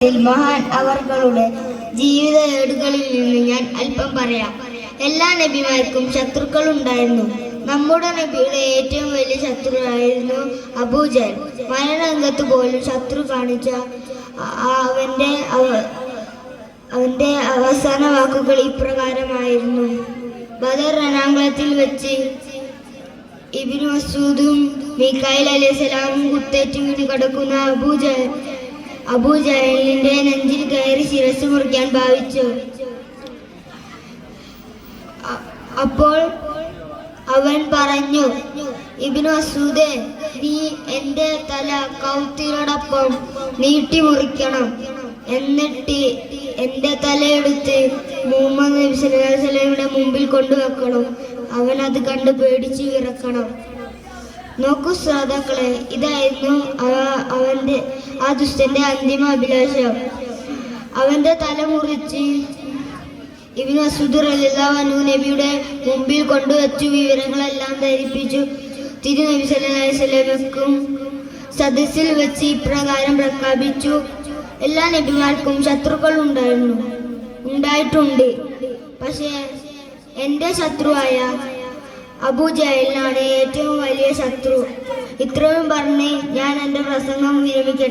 മഹാൻ അവരുടെ ജീവിത ഏടുകളിൽ നിന്ന് ഞാൻ അല്പം പറയാം. എല്ലാ നബിമാർക്കും ശത്രുക്കൾ ഉണ്ടായിരുന്നു. നമ്മുടെ നബിയുടെ ഏറ്റവും വലിയ ശത്രുവായിരുന്നു അബൂജഹൽ. മരണരംഗത്ത് പോലും ശത്രു കാണിച്ച അവന്റെ അവസാന വാക്കുകൾ ഇപ്രകാരമായിരുന്നു. ബദർ രണാങ്കളത്തിൽ വെച്ച് ഇബ്നു മസ്ഊദും മീകായിൽ അലൈഹിസ്സലാമും കുത്തേറ്റ് വീണ് കിടക്കുന്ന അബൂജഹലിന്റെ നെഞ്ചിൽ കയറി ശിരസ് മുറിക്കാൻ ഭാവിച്ചു. അപ്പോൾ അവൻ പറഞ്ഞു, ഇബ്നു മസ്ഊദേ, നീ എന്റെ തല കൗത്തിനോടൊപ്പം നീട്ടി മുറിക്കണം. എന്നിട്ട് എന്റെ തലയെടുത്ത് മുഹമ്മദ് നബി സല്ലല്ലാഹു അലൈഹി വസല്ലമയുടെ മുമ്പിൽ കൊണ്ടുവെക്കണം. അവൻ അത് കണ്ട് പേടിച്ചു വിറക്കണം. നോക്കൂ ശ്രോതാക്കളെ, ഇതായിരുന്നു ആ ദുഷ്ടന്റെ അന്തിമ അഭിലാഷം. അവന്റെ തല മുറിച്ച് ഇബ്നു മസ്ഊദ് റളിയല്ലാഹു അൻഹു നബിയുടെ മുമ്പിൽ കൊണ്ടുവച്ചു വിവരങ്ങളെല്ലാം ധരിപ്പിച്ചു. തിരുനബി സല്ലല്ലാഹു അലൈഹി വസല്ലമക്കും സദസ്സിൽ വെച്ച് ഇപ്രകാരം പ്രഖ്യാപിച്ചു: എല്ലാ നബിമാർക്കും ശത്രുക്കൾ ഉണ്ടായിട്ടുണ്ട്. പക്ഷേ എൻ്റെ ശത്രുവായ അബൂജഹലിനാണ് ഏറ്റവും വലിയ ശത്രു. ഇത്രയും പറഞ്ഞ് ഞാൻ എൻ്റെ പ്രസംഗം വിരമിക്കട്ടെ.